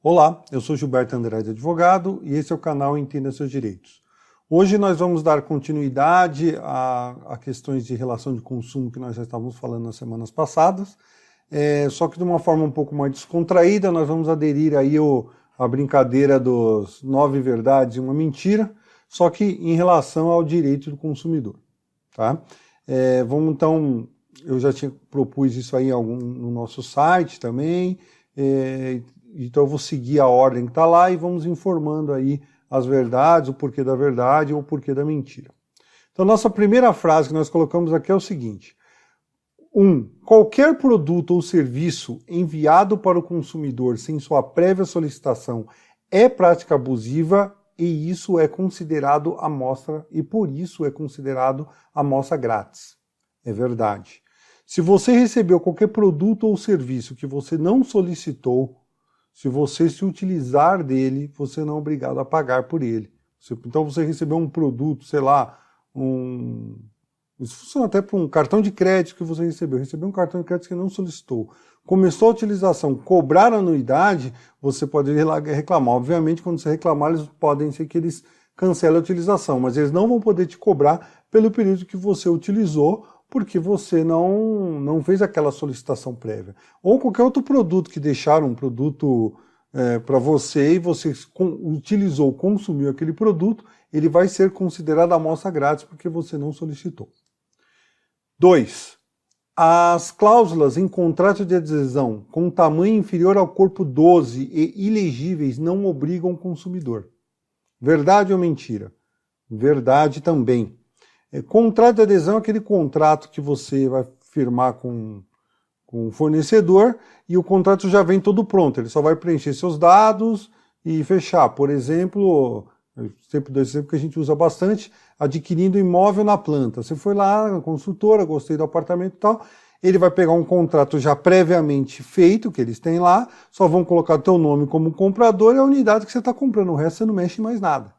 Olá, eu sou Gilberto Andrade, advogado, e esse é o canal Entenda Seus Direitos. Hoje nós vamos dar continuidade a questões de relação de consumo que nós já estávamos falando nas semanas passadas, só que de uma forma um pouco mais descontraída. Nós vamos aderir aí a brincadeira dos 9 verdades e uma mentira, só que em relação ao direito do consumidor. Tá? Vamos então, eu já propus isso aí no nosso site também, então eu vou seguir a ordem que está lá e vamos informando aí as verdades, o porquê da verdade ou o porquê da mentira. Então, nossa primeira frase que nós colocamos aqui é o seguinte: qualquer produto ou serviço enviado para o consumidor sem sua prévia solicitação é prática abusiva e isso é considerado amostra, e por isso é considerado amostra grátis. É verdade. Se você recebeu qualquer produto ou serviço que você não solicitou, se você se utilizar dele, você não é obrigado a pagar por ele. Então você recebeu um produto, sei lá, isso funciona até para um cartão de crédito que você recebeu um cartão de crédito que não solicitou. Começou a utilização, cobrar anuidade, você pode ir lá reclamar. Obviamente, quando você reclamar, eles podem ser que eles cancelem a utilização, mas eles não vão poder te cobrar pelo período que você utilizou, porque você não fez aquela solicitação prévia. Ou qualquer outro produto que deixaram um produto para você e você utilizou, consumiu aquele produto, ele vai ser considerado amostra grátis porque você não solicitou. 2. As cláusulas em contrato de adesão com tamanho inferior ao corpo 12 e ilegíveis não obrigam o consumidor. Verdade ou mentira? Verdade também. Contrato de adesão é aquele contrato que você vai firmar com o fornecedor e o contrato já vem todo pronto, ele só vai preencher seus dados e fechar. Por exemplo, sempre do exemplo que a gente usa bastante, adquirindo imóvel na planta. Você foi lá na consultora, gostei do apartamento e tal, ele vai pegar um contrato já previamente feito, que eles têm lá, só vão colocar o teu nome como comprador e a unidade que você está comprando, o resto você não mexe em mais nada.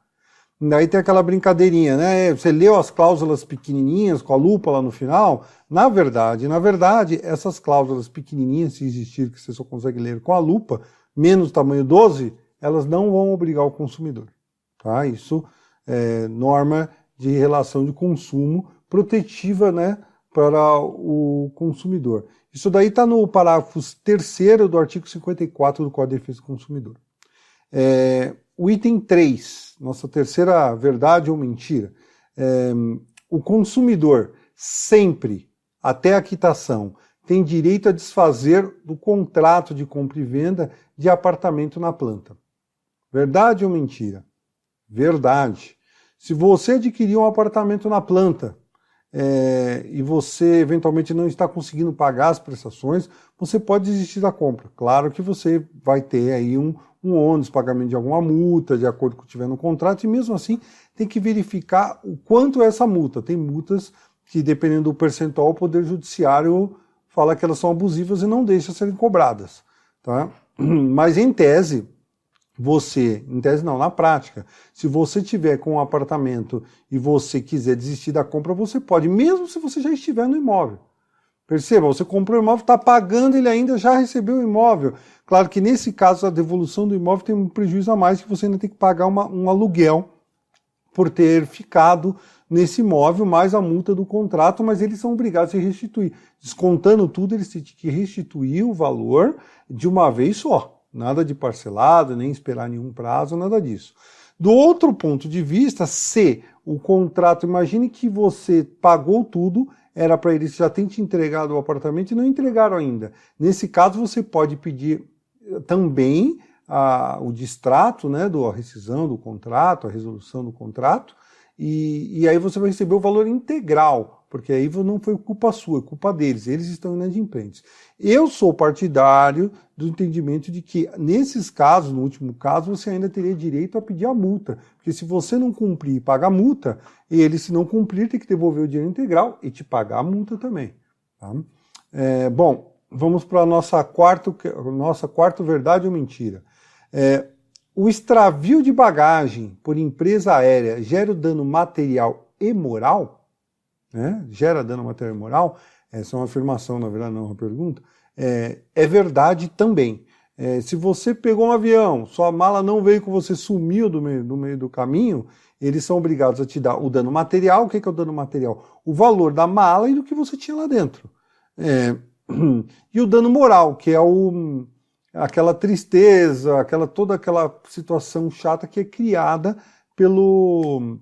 Daí tem aquela brincadeirinha, né? Você leu as cláusulas pequenininhas com a lupa lá no final? Na verdade, essas cláusulas pequenininhas, se existir, que você só consegue ler com a lupa, menos tamanho 12, elas não vão obrigar o consumidor. Tá? Isso é norma de relação de consumo protetiva, né, para o consumidor. Isso daí está no parágrafo 3º do artigo 54 do Código de Defesa do Consumidor. O item 3, nossa terceira verdade ou mentira, o consumidor sempre, até a quitação, tem direito a desfazer do contrato de compra e venda de apartamento na planta. Verdade ou mentira? Verdade. Se você adquiriu um apartamento na planta e você eventualmente não está conseguindo pagar as prestações, você pode desistir da compra. Claro que você vai ter aí um ônus, pagamento de alguma multa, de acordo com o que tiver no contrato, e mesmo assim tem que verificar o quanto é essa multa. Tem multas que, dependendo do percentual, o Poder Judiciário fala que elas são abusivas e não deixa serem cobradas. Tá? Mas em tese não, na prática, se você tiver com um apartamento e você quiser desistir da compra, você pode, mesmo se você já estiver no imóvel. Perceba, você comprou o imóvel, está pagando, ele ainda já recebeu o imóvel. Claro que nesse caso a devolução do imóvel tem um prejuízo a mais, que você ainda tem que pagar um aluguel por ter ficado nesse imóvel, mais a multa do contrato, mas eles são obrigados a restituir. Descontando tudo, eles têm que restituir o valor de uma vez só. Nada de parcelado, nem esperar nenhum prazo, nada disso. Do outro ponto de vista, se o contrato, imagine que você pagou tudo, era para eles já terem te entregado o apartamento e não entregaram ainda. Nesse caso, você pode pedir também o distrato, né, a rescisão do contrato, a resolução do contrato, e aí você vai receber o valor integral, porque aí não foi culpa sua, é culpa deles, eles estão inadimplentes. Eu sou partidário do entendimento de que, nesses casos, no último caso, você ainda teria direito a pedir a multa, porque se você não cumprir e pagar a multa, ele, se não cumprir, tem que devolver o dinheiro integral e te pagar a multa também. Tá? Bom, vamos para a nossa quarta verdade ou mentira. O extravio de bagagem por empresa aérea gera dano material e moral? Gera dano material e moral? Essa é uma afirmação, na verdade, não é uma pergunta. É verdade também. Se você pegou um avião, sua mala não veio com você, sumiu do meio do caminho, eles são obrigados a te dar o dano material. O que é o dano material? O valor da mala e do que você tinha lá dentro. E o dano moral, que é aquela tristeza, toda aquela situação chata que é criada pelo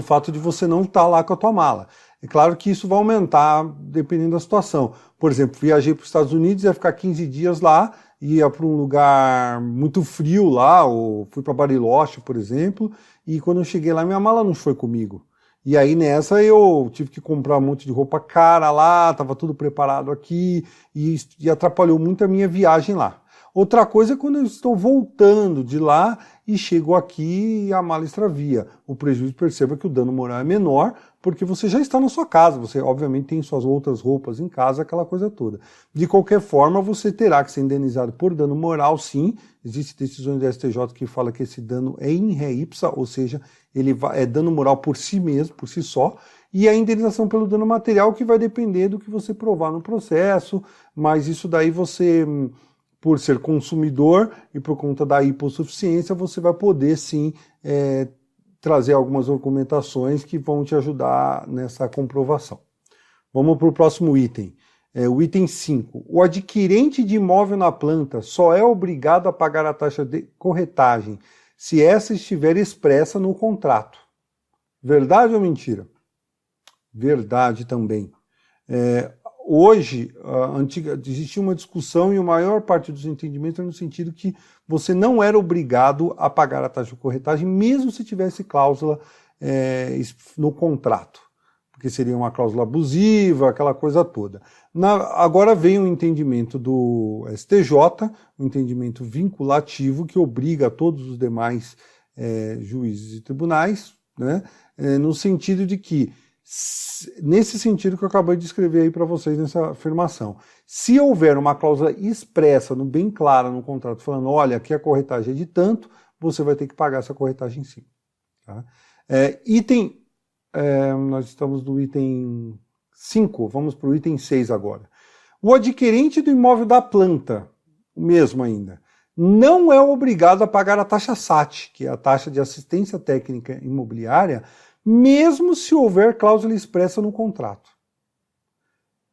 fato de você não estar lá com a tua mala. É claro que isso vai aumentar dependendo da situação. Por exemplo, viajei para os Estados Unidos, ia ficar 15 dias lá, ia para um lugar muito frio lá, ou fui para Bariloche, por exemplo, e quando eu cheguei lá, minha mala não foi comigo. E aí nessa eu tive que comprar um monte de roupa cara lá, estava tudo preparado aqui, e atrapalhou muito a minha viagem lá. Outra coisa é quando eu estou voltando de lá e chego aqui e a mala extravia. O prejuízo, perceba que o dano moral é menor, porque você já está na sua casa, você obviamente tem suas outras roupas em casa, aquela coisa toda. De qualquer forma, você terá que ser indenizado por dano moral, sim. Existem decisões do STJ que falam que esse dano é in re ipsa, ou seja, ele é dano moral por si mesmo, por si só, e a indenização pelo dano material que vai depender do que você provar no processo, mas isso daí você, por ser consumidor e por conta da hipossuficiência, você vai poder sim trazer algumas argumentações que vão te ajudar nessa comprovação. Vamos para o próximo item. O item 5. O adquirente de imóvel na planta só é obrigado a pagar a taxa de corretagem se essa estiver expressa no contrato. Verdade ou mentira? Verdade também. Hoje, existia uma discussão e a maior parte dos entendimentos é no sentido que você não era obrigado a pagar a taxa de corretagem, mesmo se tivesse cláusula no contrato, porque seria uma cláusula abusiva, aquela coisa toda. Agora vem um entendimento do STJ, um entendimento vinculativo que obriga a todos os demais juízes e tribunais, né, no sentido de que, nesse sentido que eu acabei de escrever aí para vocês nessa afirmação, se houver uma cláusula expressa, bem clara no contrato, falando, olha, aqui a corretagem é de tanto, você vai ter que pagar essa corretagem sim. Tá? Nós estamos no item 5, vamos para o item 6 agora. O adquirente do imóvel da planta, o mesmo ainda, não é obrigado a pagar a taxa SAT, que é a taxa de assistência técnica imobiliária, mesmo se houver cláusula expressa no contrato.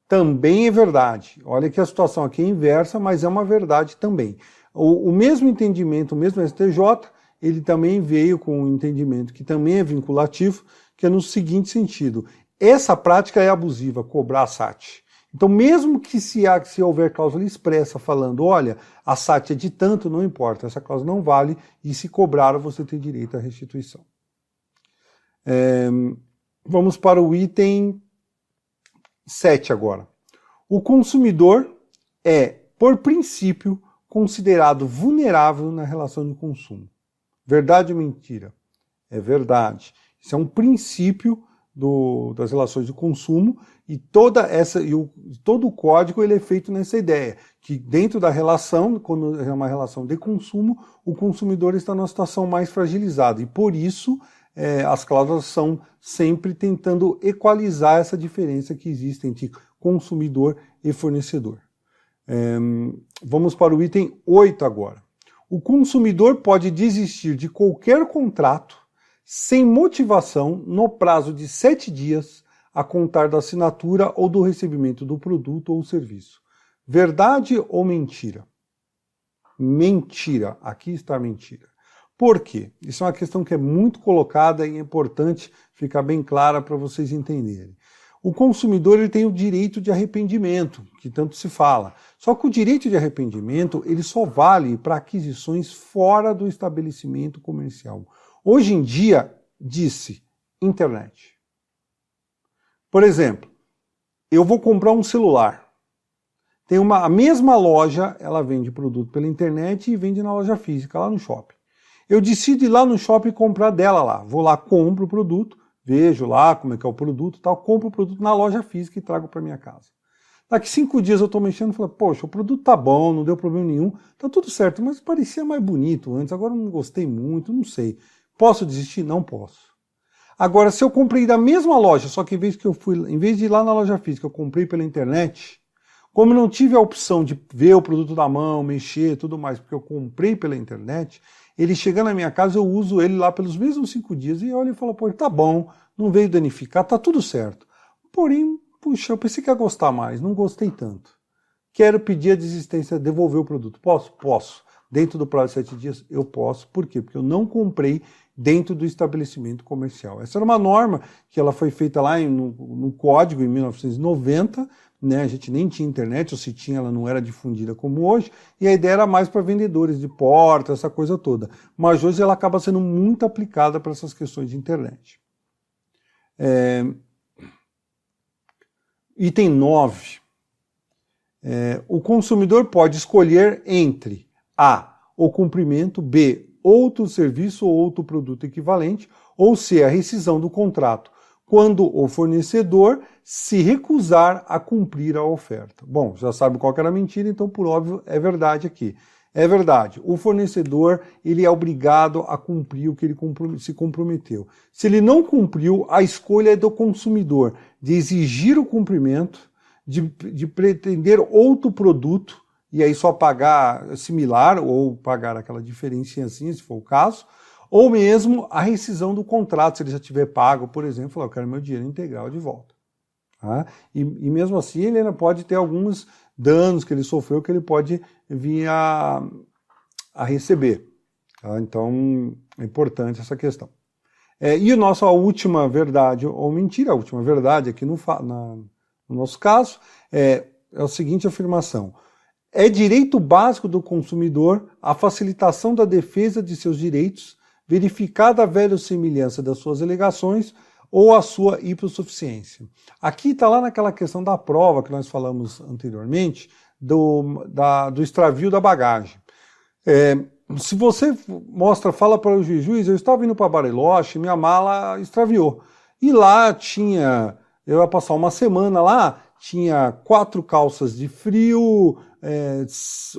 Também é verdade. Olha que a situação aqui é inversa, mas é uma verdade também. O mesmo entendimento, o mesmo STJ, ele também veio com um entendimento que também é vinculativo, que é no seguinte sentido: essa prática é abusiva, cobrar a SAT. Então, mesmo que se houver cláusula expressa falando, olha, a SAT é de tanto, não importa, essa cláusula não vale, e se cobrar, você tem direito à restituição. Vamos para o item 7 agora. O consumidor é, por princípio, considerado vulnerável na relação de consumo. Verdade ou mentira? É verdade. Isso é um princípio das relações de consumo e todo o código ele é feito nessa ideia, que dentro da relação, quando é uma relação de consumo, o consumidor está numa situação mais fragilizada e por isso as cláusulas são sempre tentando equalizar essa diferença que existe entre consumidor e fornecedor. Vamos para o item 8 agora. O consumidor pode desistir de qualquer contrato sem motivação no prazo de 7 dias a contar da assinatura ou do recebimento do produto ou serviço. Verdade ou mentira? Mentira. Aqui está a mentira. Por quê? Isso é uma questão que é muito colocada e é importante ficar bem clara para vocês entenderem. O consumidor ele tem o direito de arrependimento, que tanto se fala. Só que o direito de arrependimento ele só vale para aquisições fora do estabelecimento comercial. Hoje em dia, disse internet. Por exemplo, eu vou comprar um celular. Tem a mesma loja, ela vende produto pela internet e vende na loja física, lá no shopping. Eu decido ir lá no shopping e comprar dela lá. Vou lá, compro o produto, vejo lá como é que é o produto e tal, compro o produto na loja física e trago para minha casa. Daqui 5 dias eu estou mexendo e falo, poxa, o produto tá bom, não deu problema nenhum, tá tudo certo, mas parecia mais bonito antes, agora eu não gostei muito, não sei. Posso desistir? Não posso. Agora, se eu comprei da mesma loja, só que em vez de ir lá na loja física, eu comprei pela internet, Como eu não tive a opção de ver o produto na mão, mexer, tudo mais, porque eu comprei pela internet, ele chega na minha casa, eu uso ele lá pelos mesmos 5 dias e olho e falo, pô, tá bom, não veio danificar, tá tudo certo. Porém, puxa, eu pensei que ia gostar mais, não gostei tanto. Quero pedir a desistência, devolver o produto. Posso? Posso. Dentro do prazo de 7 dias, eu posso. Por quê? Porque eu não comprei dentro do estabelecimento comercial. Essa era uma norma que ela foi feita lá no Código, em 1990, né? A gente nem tinha internet, ou se tinha, ela não era difundida como hoje, e a ideia era mais para vendedores de porta, essa coisa toda. Mas hoje ela acaba sendo muito aplicada para essas questões de internet. Item 9. O consumidor pode escolher entre A, o cumprimento, B, outro serviço ou outro produto equivalente, ou C, a rescisão do contrato, quando o fornecedor se recusar a cumprir a oferta. Bom, já sabe qual que era a mentira, então por óbvio é verdade aqui. É verdade, o fornecedor ele é obrigado a cumprir o que ele se comprometeu. Se ele não cumpriu, a escolha é do consumidor de exigir o cumprimento, de pretender outro produto, e aí só pagar similar, ou pagar aquela diferencinha assim, se for o caso, ou mesmo a rescisão do contrato, se ele já tiver pago, por exemplo, falar, eu quero meu dinheiro integral de volta. Tá? E mesmo assim ele ainda pode ter alguns danos que ele sofreu que ele pode vir a receber. Tá? Então é importante essa questão. E a nossa última verdade ou mentira, a última verdade aqui no nosso caso, é a seguinte afirmação. É direito básico do consumidor a facilitação da defesa de seus direitos, verificada a verossimilhança das suas alegações ou a sua hipossuficiência. Aqui está lá naquela questão da prova que nós falamos anteriormente, do extravio da bagagem. Se você fala para o juiz, eu estava indo para Bariloche, minha mala extraviou. E lá eu ia passar uma semana lá, tinha 4 calças de frio,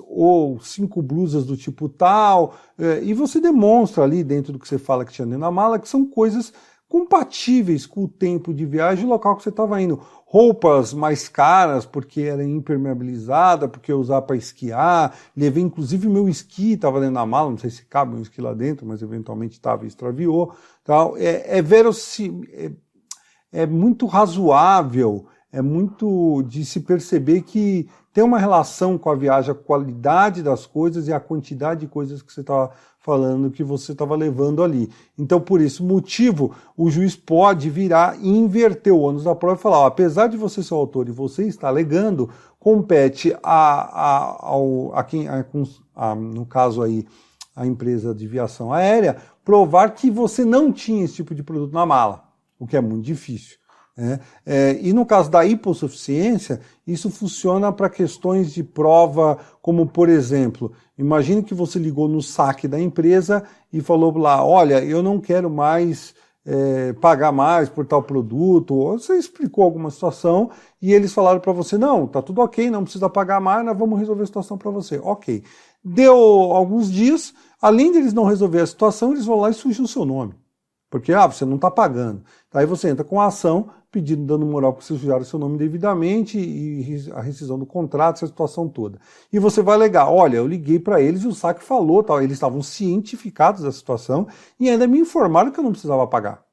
ou 5 blusas do tipo tal, e você demonstra ali dentro do que você fala que tinha dentro da mala, que são coisas compatíveis com o tempo de viagem e o local que você estava indo. Roupas mais caras, porque era impermeabilizada, porque eu usava para esquiar, levei inclusive meu esqui, estava dentro da mala, não sei se cabe um esqui lá dentro, mas eventualmente estava e extraviou. Tal. É muito razoável, é muito de se perceber que tem uma relação com a viagem, a qualidade das coisas e a quantidade de coisas que você estava falando, que você estava levando ali. Então, por esse motivo, o juiz pode virar e inverter o ônus da prova e falar, apesar de você ser o autor e você estar alegando, compete no caso aí, a empresa de viação aérea, provar que você não tinha esse tipo de produto na mala, o que é muito difícil. E no caso da hipossuficiência, isso funciona para questões de prova, como por exemplo, imagine que você ligou no saque da empresa e falou lá, olha, eu não quero mais pagar mais por tal produto, ou você explicou alguma situação e eles falaram para você, não, tá tudo ok, não precisa pagar mais, nós vamos resolver a situação para você. Ok. Deu alguns dias, além de eles não resolver a situação, eles vão lá e sujam o seu nome. Porque você não está pagando. Aí você entra com a ação pedindo dano moral porque vocês sujaram seu nome devidamente e a rescisão do contrato, essa situação toda. E você vai alegar, olha, eu liguei para eles e o saque falou, tal. Eles estavam cientificados da situação e ainda me informaram que eu não precisava pagar.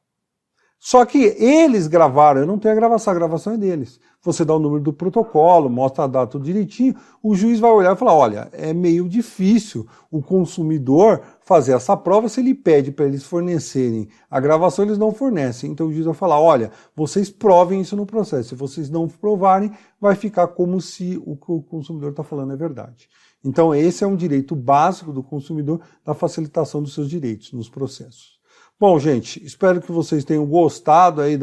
Só que eles gravaram, eu não tenho a gravação é deles. Você dá o número do protocolo, mostra a data tudo direitinho, o juiz vai olhar e falar, olha, é meio difícil o consumidor fazer essa prova se ele pede para eles fornecerem a gravação, eles não fornecem. Então o juiz vai falar, olha, vocês provem isso no processo, se vocês não provarem, vai ficar como se o que o consumidor está falando é verdade. Então esse é um direito básico do consumidor, da facilitação dos seus direitos nos processos. Bom, gente, espero que vocês tenham gostado aí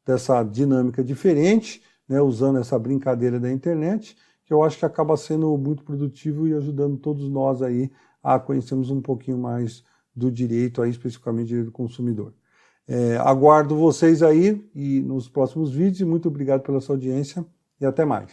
dessa dinâmica diferente, né, usando essa brincadeira da internet, que eu acho que acaba sendo muito produtivo e ajudando todos nós aí a conhecermos um pouquinho mais do direito, aí, especificamente direito do consumidor. Aguardo vocês aí nos próximos vídeos e muito obrigado pela sua audiência e até mais.